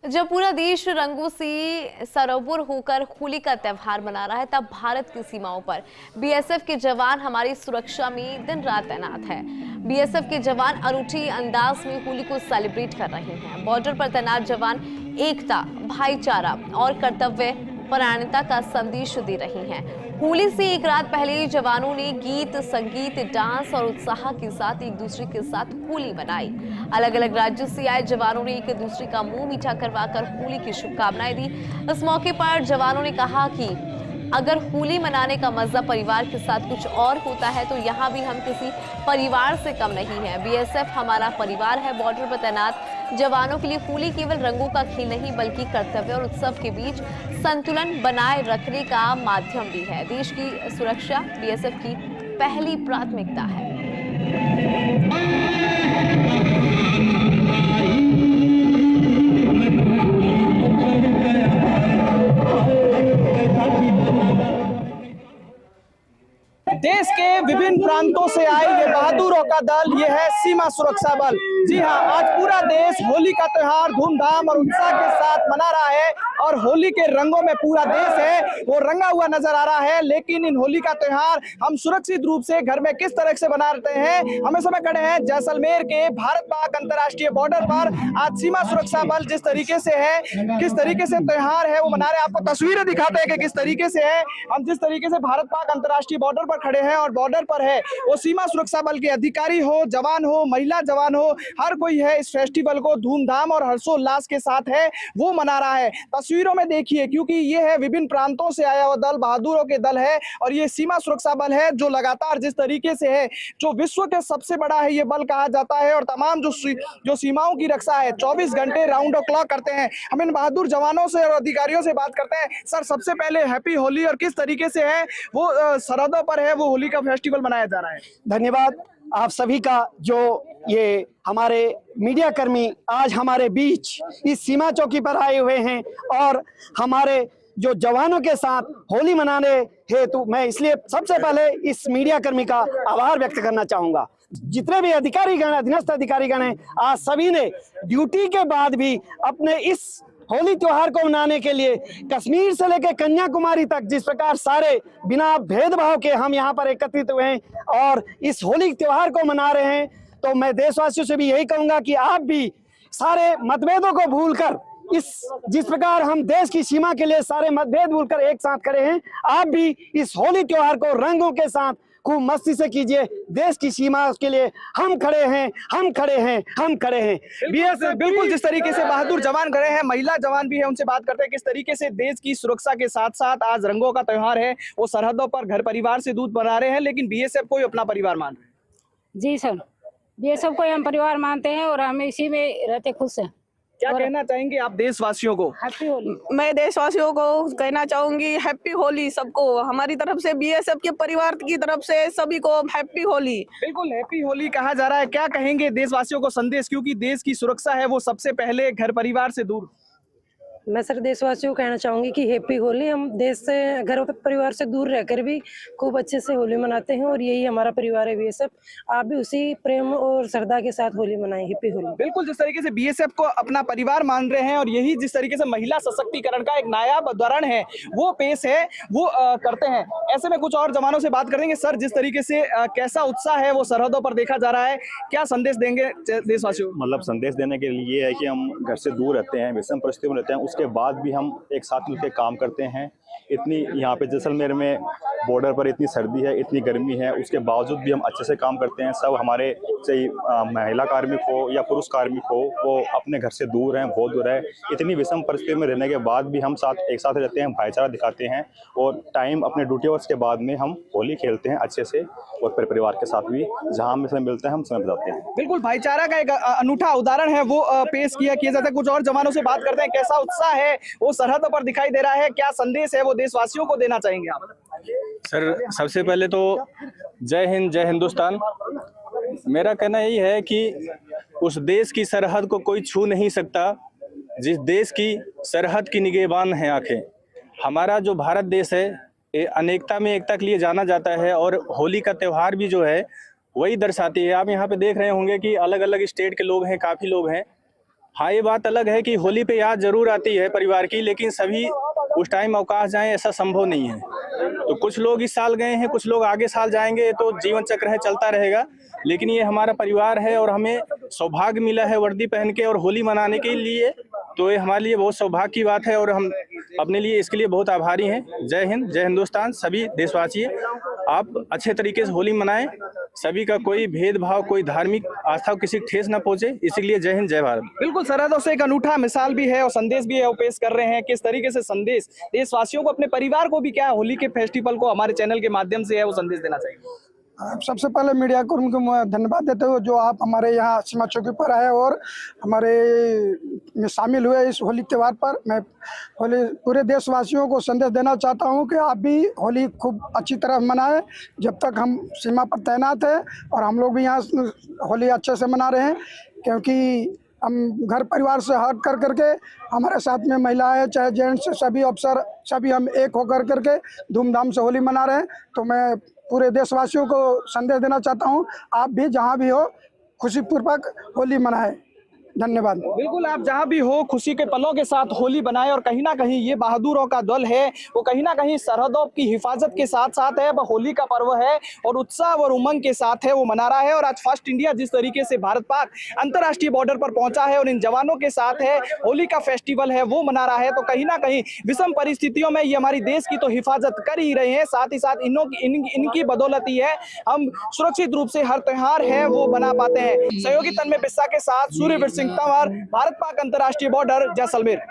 जब पूरा देश रंगों से सरोवर होकर होली का त्यौहार मना रहा है, तब भारत की सीमाओं पर बीएसएफ के जवान हमारी सुरक्षा में दिन रात तैनात है। बीएसएफ के जवान अनूठी अंदाज में होली को सेलिब्रेट कर रहे हैं। बॉर्डर पर तैनात जवान एकता, भाईचारा और कर्तव्य परायणता का संदेश दे रहे हैं। होली से एक रात पहले जवानों ने गीत, संगीत, डांस और उत्साह के साथ एक दूसरे के साथ होली मनाई। अलग अलग राज्यों से आए जवानों ने एक दूसरे का मुंह मीठा करवाकर होली की शुभकामनाएं दी। इस मौके पर जवानों ने कहा कि अगर होली मनाने का मजा परिवार के साथ कुछ और होता है तो यहाँ भी हम किसी परिवार से कम नहीं है। बीएसएफ हमारा परिवार है। बॉर्डर पर तैनात जवानों के लिए होली केवल रंगों का खेल नहीं बल्कि कर्तव्य और उत्सव के बीच संतुलन बनाए रखने का माध्यम भी है। देश की सुरक्षा बीएसएफ की पहली प्राथमिकता है। देश के विभिन्न प्रांतों से आए ये बहादुरों का दल ये है सीमा सुरक्षा बल। जी हाँ, आज पूरा देश होली का त्योहार धूमधाम और उत्साह के साथ मना रहा है और होली के रंगों में पूरा देश है वो रंगा हुआ नजर आ रहा है। लेकिन इन होली का त्योहार हम सुरक्षित रूप से घर में किस तरह से मनाते हैं, हम इस समय खड़े हैं जैसलमेर के भारत पाक अंतर्राष्ट्रीय बॉर्डर पर। आज सीमा सुरक्षा बल जिस तरीके से है, किस तरीके से त्योहार है वो मना रहे हैं। आपको तस्वीरें दिखाते हैं कि किस तरीके से है। हम जिस तरीके से भारत पाक अंतर्राष्ट्रीय बॉर्डर पर खड़े हैं और बॉर्डर पर है वो सीमा सुरक्षा बल के अधिकारी हो, जवान हो, महिला जवान हो, हर कोई है इस फेस्टिवल को धूमधाम और हर्षोल्लास के साथ है वो मना रहा है। तस्वीरों में देखिए, क्योंकि ये है विभिन्न प्रांतों से आया हुआ दल, बहादुरों के दल है और ये सीमा सुरक्षा बल है जो लगातार जिस तरीके से है, जो विश्व के सबसे बड़ा है ये बल कहा जाता है और तमाम जो सीमाओं की रक्षा है 24 घंटे राउंड द क्लॉक करते हैं। हम इन बहादुर जवानों से और अधिकारियों से बात करते हैं। सर, सबसे पहले हैप्पी होली और किस तरीके से है वो सरहदों पर है वो होली का फेस्टिवल मनाया जा रहा है। धन्यवाद आप सभी का, जो ये हमारे मीडिया कर्मी आज हमारे बीच इस सीमा चौकी पर आए हुए हैं और हमारे जो जवानों के साथ होली मनाने हेतु मैं इसलिए सबसे पहले इस मीडिया कर्मी का आभार व्यक्त करना चाहूंगा। जितने भी अधिकारीगण, अधीनस्थ अधिकारीगण हैं, आज सभी ने ड्यूटी के बाद भी अपने इस होली त्योहार को मनाने के लिए कश्मीर से लेकर कन्याकुमारी तक जिस प्रकार सारे बिना भेदभाव के हम यहाँ पर एकत्रित हुए हैं और इस होली त्योहार को मना रहे हैं, तो मैं देशवासियों से भी यही कहूंगा कि आप भी सारे मतभेदों को भूलकर जिस प्रकार हम देश की सीमा के लिए सारे मतभेद भूलकर एक साथ खड़े हैं, आप भी इस होली त्योहार को रंगों के साथ खूब मस्ती से कीजिए। देश की सीमा के लिए हम खड़े हैं, हम खड़े हैं, हम खड़े हैं। बीएसएफ बिल्कुल जिस तरीके से बहादुर जवान खड़े हैं, महिला जवान भी है, उनसे बात करते हैं किस तरीके से देश की सुरक्षा के साथ साथ आज रंगों का त्योहार है वो सरहदों पर घर परिवार से दूर बना रहे हैं, लेकिन बीएसएफ को ही अपना परिवार मान रहे हैं। जी सर, बीएसएफ को हम परिवार मानते हैं और हम इसी में रहते खुश हैं। क्या कहना चाहेंगे आप देशवासियों को? हैप्पी होली। मैं देशवासियों को कहना चाहूंगी हैप्पी होली। सबको हमारी तरफ से, बीएसएफ के परिवार की तरफ से सभी को हैप्पी होली। बिल्कुल हैप्पी होली कहा जा रहा है। क्या कहेंगे देशवासियों को संदेश, क्योंकि देश की सुरक्षा है वो सबसे पहले घर परिवार से दूर। मैं सर देशवासियों को कहना चाहूंगी कि हैप्पी होली। हम देश से, घर परिवार से दूर रहकर भी खूब अच्छे से होली मनाते हैं और यही हमारा परिवार है बीएसएफ। आप भी उसी प्रेम और श्रद्धा के साथ होली मनाएं। हैप्पी होली। बिल्कुल जिस तरीके से बीएसएफ को अपना परिवार मान रहे हैं और यही जिस तरीके से महिला सशक्तिकरण का एक नायाब उदाहरण है वो पेश है वो करते हैं। ऐसे में कुछ और जवानों से बात करेंगे। सर, जिस तरीके से कैसा उत्साह है वो सरहदों पर देखा जा रहा है, क्या संदेश देंगे देशवासियों? मतलब संदेश देने के लिए है कि हम घर से दूर रहते हैं, विषम परिस्थितियों में रहते हैं, उसके बाद भी हम एक साथ मिलकर काम करते हैं। इतनी यहाँ पे जैसलमेर में बॉर्डर पर इतनी सर्दी है, इतनी गर्मी है, उसके बावजूद भी हम अच्छे से काम करते हैं। सब हमारे चाहे महिला कार्मिक हो या पुरुष कार्मिक हो, वो अपने घर से दूर हैं, बहुत दूर है। इतनी विषम परिस्थिति में रहने के बाद भी हम एक साथ रहते हैं, भाईचारा दिखाते हैं और टाइम अपने ड्यूटी आवर्स के बाद में हम होली खेलते हैं अच्छे से और परिवार के साथ भी जहाँ हम समय मिलते हैं हम समय बिताते हैं। बिल्कुल भाईचारा का एक अनूठा उदाहरण है वो पेश किया जाता है। कुछ और जवानों से बात करते हैं, कैसा उत्साह है वो सरहदों पर दिखाई दे रहा है, क्या संदेश है वो देशवासियों को देना चाहेंगे आप? सर, सबसे पहले तो जय हिंद, जय हिंदुस्तान। मेरा कहना यही है कि उस देश की सरहद को कोई छू नहीं सकता जिस देश की सरहद की निगहबान है आंखें। हमारा जो भारत देश है ये अनेकता में एकता के लिए जाना जाता है और होली का त्यौहार भी जो है वही दर्शाती है। आप यहाँ पे देख रहे होंगे कि अलग अलग स्टेट के लोग हैं, काफ़ी लोग हैं। हाँ, ये बात अलग है कि होली पे याद जरूर आती है परिवार की, लेकिन सभी उस टाइम अवकाश जाएं ऐसा संभव नहीं है। तो कुछ लोग इस साल गए हैं, कुछ लोग आगे साल जाएंगे, तो जीवन चक्र है, चलता रहेगा। लेकिन ये हमारा परिवार है और हमें सौभाग्य मिला है वर्दी पहन के और होली मनाने के लिए, तो ये हमारे लिए बहुत सौभाग्य की बात है और हम अपने लिए इसके लिए बहुत आभारी हैं। जय हिंद, जय हिंदुस्तान। सभी देशवासी आप अच्छे तरीके से होली मनाएं, सभी का कोई भेदभाव, कोई धार्मिक आस्था किसी को ठेस न पहुंचे, इसीलिए जय हिंद, जय भारत। बिल्कुल, सरहदों से एक अनूठा मिसाल भी है और संदेश भी है, वो पेश कर रहे हैं। किस तरीके से संदेश देशवासियों को, अपने परिवार को भी, क्या होली के फेस्टिवल को हमारे चैनल के माध्यम से है वो संदेश देना चाहिए? सबसे पहले मीडिया को उनको धन्यवाद देते हुए जो आप हमारे यहाँ सीमा चौकी पर आए और हमारे में शामिल हुए इस होली त्यौहार पर। मैं होली पूरे देशवासियों को संदेश देना चाहता हूँ कि आप भी होली खूब अच्छी तरह मनाएं। जब तक हम सीमा पर तैनात हैं और हम लोग भी यहाँ होली अच्छे से मना रहे हैं, क्योंकि हम घर परिवार से हट कर करके हमारे साथ में महिलाएं चाहे जेंट्स सभी अफसर सभी हम एक होकर करके धूमधाम से होली मना रहे हैं। तो मैं पूरे देशवासियों को संदेश देना चाहता हूं, आप भी जहां भी हो खुशीपूर्वक होली मनाएं। धन्यवाद। बिल्कुल, आप जहां भी हो खुशी के पलों के साथ होली बनाएं और कहीं ना कहीं ये बहादुरों का दल है वो कहीं ना कहीं सरहदों की हिफाजत के साथ साथ है। होली का पर्व है और उत्साह और उमंग के साथ है वो मना रहा है। और आज फर्स्ट इंडिया जिस तरीके से भारत पाक अंतर्राष्ट्रीय बॉर्डर पर पहुंचा है और इन जवानों के साथ है होली का फेस्टिवल है वो मना रहा है, तो कहीं ना कहीं विषम परिस्थितियों में ये हमारी देश की तो हिफाजत कर ही रहे हैं, साथ ही साथ इनकी बदौलत ही है हम सुरक्षित रूप से हर त्योहार है वो बना पाते हैं। सहयोगी तन्मय बिस्सा के साथ सूर्यवीर सिंह तंवर, भारत पाक अंतर्राष्ट्रीय बॉर्डर, जैसलमेर।